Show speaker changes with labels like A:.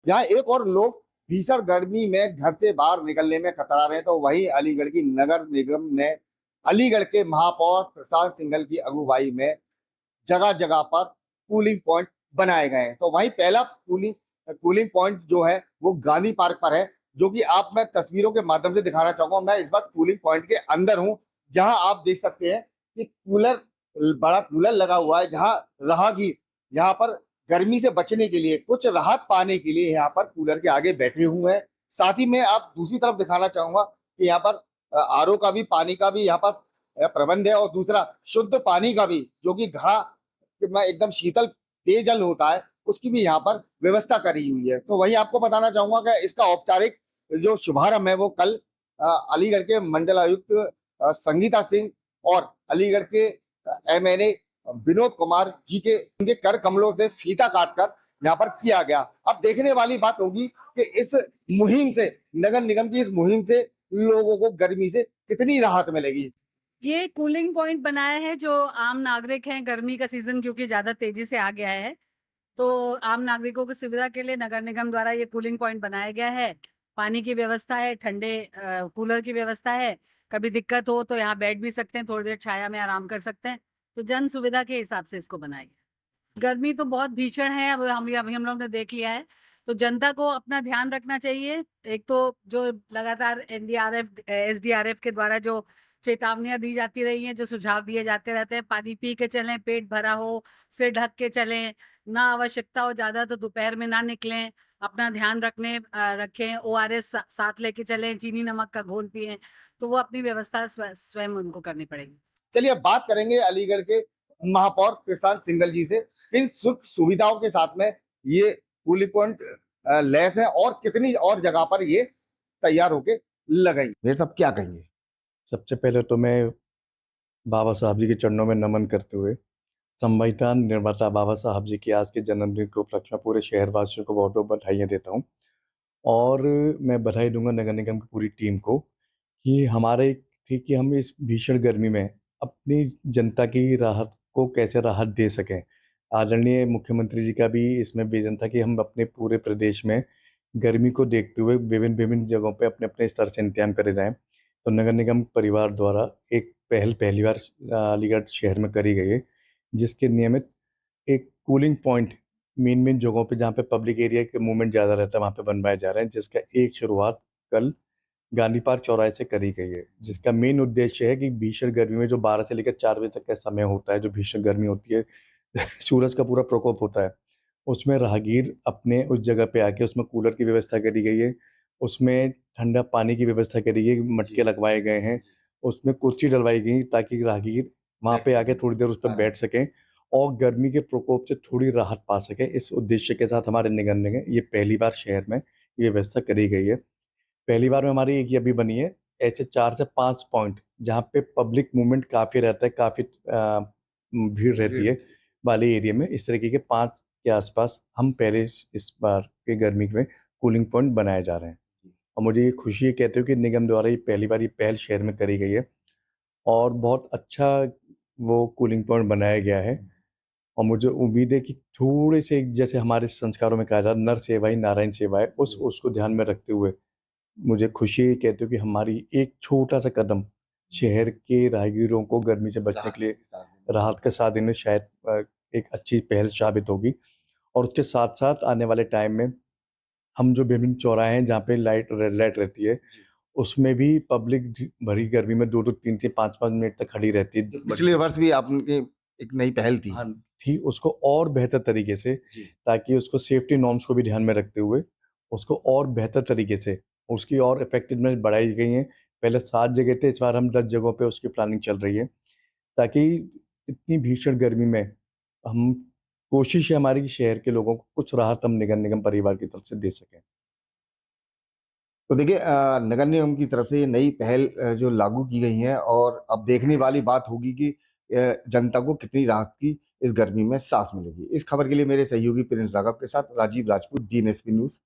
A: जहाँ एक और लोग भीषण गर्मी में घर से बाहर निकलने में कतरा रहे हैं, तो वहीं अलीगढ़ की नगर निगम ने अलीगढ़ के महापौर प्रशांत सिंघल की अगुवाई में जगह जगह पर कूलिंग पॉइंट बनाए गए हैं। तो वहीं पहला कूलिंग कूलिंग पॉइंट जो है वो गांधी पार्क पर है, जो कि आप मैं तस्वीरों के माध्यम से दिखाना चाहूंगा। मैं इस वक्त कूलिंग पॉइंट के अंदर हूं, जहां आप देख सकते हैं कि कूलर, बड़ा कूलर लगा हुआ है, जहां राहगीर यहाँ पर गर्मी से बचने के लिए, कुछ राहत पाने के लिए यहाँ पर कूलर के आगे बैठे हुए हैं। साथ ही में आप दूसरी तरफ दिखाना चाहूंगा कि यहाँ पर आरओ का भी, पानी का भी यहाँ पर प्रबंध है, और दूसरा शुद्ध पानी का भी, जो कि घड़ा में एकदम शीतल पेयजल होता है, उसकी भी यहाँ पर व्यवस्था करी हुई है। तो वही आपको बताना चाहूंगा कि इसका औपचारिक जो शुभारंभ है वो कल अलीगढ़ के मंडल आयुक्त संगीता सिंह और अलीगढ़ के एमएनए विनोद कुमार जी के उनके कर कमलों से फीता काटकर यहाँ पर किया गया। अब देखने वाली बात होगी कि इस मुहिम से, नगर निगम की इस मुहिम से लोगों को गर्मी से कितनी राहत मिलेगी।
B: ये कूलिंग पॉइंट बनाया है जो आम नागरिक हैं, गर्मी का सीजन क्योंकि ज्यादा तेजी से आ गया है, तो आम नागरिकों की सुविधा के लिए नगर निगम द्वारा ये कूलिंग पॉइंट बनाया गया है। पानी की व्यवस्था है, ठंडे कूलर की व्यवस्था है। कभी दिक्कत हो तो यहाँ बैठ भी सकते हैं, थोड़ी देर छाया में आराम कर सकते हैं। तो जन सुविधा के हिसाब से इसको बनाया गया। गर्मी तो बहुत भीषण है, अब हम लोग ने देख लिया है। तो जनता को अपना ध्यान रखना चाहिए। एक तो जो लगातार एनडीआरएफ एसडीआरएफ के द्वारा जो चेतावनियां दी जाती रही हैं, जो सुझाव दिए जाते रहते हैं, पानी पी के चलें, पेट भरा हो, सिर ढक के चलें, ना आवश्यकता हो ज्यादा तो दोपहर में ना निकलें, अपना ध्यान रखें, ओआरएस साथ लेके चलें, चीनी नमक का घोल पिएं। तो वो अपनी व्यवस्था स्वयं उनको करनी पड़ेगी।
A: चलिए अब बात करेंगे अलीगढ़ के महापौर प्रशांत सिंघल जी से। किन सुख सुविधाओं के साथ में ये कूलिंग पॉइंट लैस है और कितनी और जगह पर ये तैयार होके लगाई, मेरे साहब क्या कहेंगे।
C: सबसे पहले तो मैं बाबा साहब जी के चरणों में नमन करते हुए संविधान निर्माता बाबा साहब जी की आज के जन्मदिन के उपलक्ष्य में पूरे शहरवासियों को बहुत बहुत बधाइयाँ देता हूँ। और मैं बधाई दूंगा नगर निगम की पूरी टीम को कि हमारे थी कि हम इस भीषण गर्मी में अपनी जनता की राहत को कैसे राहत दे सकें। आदरणीय मुख्यमंत्री जी का भी इसमें विजन था कि हम अपने पूरे प्रदेश में गर्मी को देखते हुए विभिन्न विभिन्न जगहों पे अपने अपने स्तर से इंतजाम करे जाएं। तो नगर निगम परिवार द्वारा एक पहली बार अलीगढ़ शहर में करी गई है, जिसके नियमित एक कूलिंग पॉइंट मेन मेन जगहों पे जहाँ पे पब्लिक एरिया के मूवमेंट ज़्यादा रहता है वहाँ पे बनवाए जा रहे हैं, जिसका एक शुरुआत कल गांधी पार्क चौराहे से करी गई है। जिसका मेन उद्देश्य है कि भीषण गर्मी में जो 12 से लेकर 4 बजे तक का समय होता है, जो भीषण गर्मी होती है सूरज का पूरा प्रकोप होता है, उसमें राहगीर अपने उस जगह पे आके उसमें कूलर की व्यवस्था करी गई है, उसमें ठंडा पानी की व्यवस्था करी गई, मटके लगवाए गए हैं, उसमें कुर्सी डलवाई गई ताकि राहगीर वहाँ पे आके थोड़ी देर उस पर बैठ सकें और गर्मी के प्रकोप से थोड़ी राहत पा सकें। इस उद्देश्य के साथ हमारे निगम ने ये पहली बार शहर में ये व्यवस्था करी गई है। पहली बार में हमारी एक ये अभी बनी है, ऐसे 4 से 5 पॉइंट जहाँ पे पब्लिक मूवमेंट काफ़ी रहता है, काफ़ी भीड़ रहती है वाले एरिया में, इस तरीके के 5 के आसपास हम पहले इस बार के गर्मी में कूलिंग पॉइंट बनाए जा रहे हैं। और मुझे ये खुशी है कहते हो कि निगम द्वारा ये पहली बार ये पहल शहर में करी गई है और बहुत अच्छा वो कूलिंग पॉइंट बनाया गया है। और मुझे उम्मीद है कि थोड़े से जैसे हमारे संस्कारों में कहा जाता है नर सेवा ही नारायण सेवा है, उसको ध्यान में रखते हुए मुझे खुशी है कहते हो कि हमारी एक छोटा सा कदम शहर के राहगीरों को गर्मी से बचने के लिए राहत का साथ देने में शायद एक अच्छी पहल साबित होगी। और उसके साथ साथ आने वाले टाइम में हम जो विभिन्न चौराहे हैं जहाँ पे रेड लाइट रहती है, उसमें भी पब्लिक भरी गर्मी में 2-2, 3-3, 5-5 मिनट तक खड़ी रहती है।
A: पिछले वर्ष भी आपकी एक नई पहल थी।
C: हाँ, थी उसको और बेहतर तरीके से, ताकि उसको सेफ्टी नॉर्म्स को भी ध्यान में रखते हुए उसको और बेहतर तरीके से उसकी और इफेक्टिवनेस बढ़ाई गई है। पहले 7 जगह थे, इस बार हम 10 जगहों पे उसकी प्लानिंग चल रही है, ताकि इतनी भीषण गर्मी में हम कोशिश है हमारी कि शहर के लोगों को कुछ राहत हम नगर निगम परिवार की तरफ से दे सकें।
A: तो देखिए नगर निगम की तरफ से ये नई पहल जो लागू की गई है, और अब देखने वाली बात होगी कि जनता को कितनी राहत की इस गर्मी में सांस मिलेगी। इस खबर के लिए मेरे सहयोगी प्रिंस राघव के साथ राजीव राजपूत, DNSP न्यूज।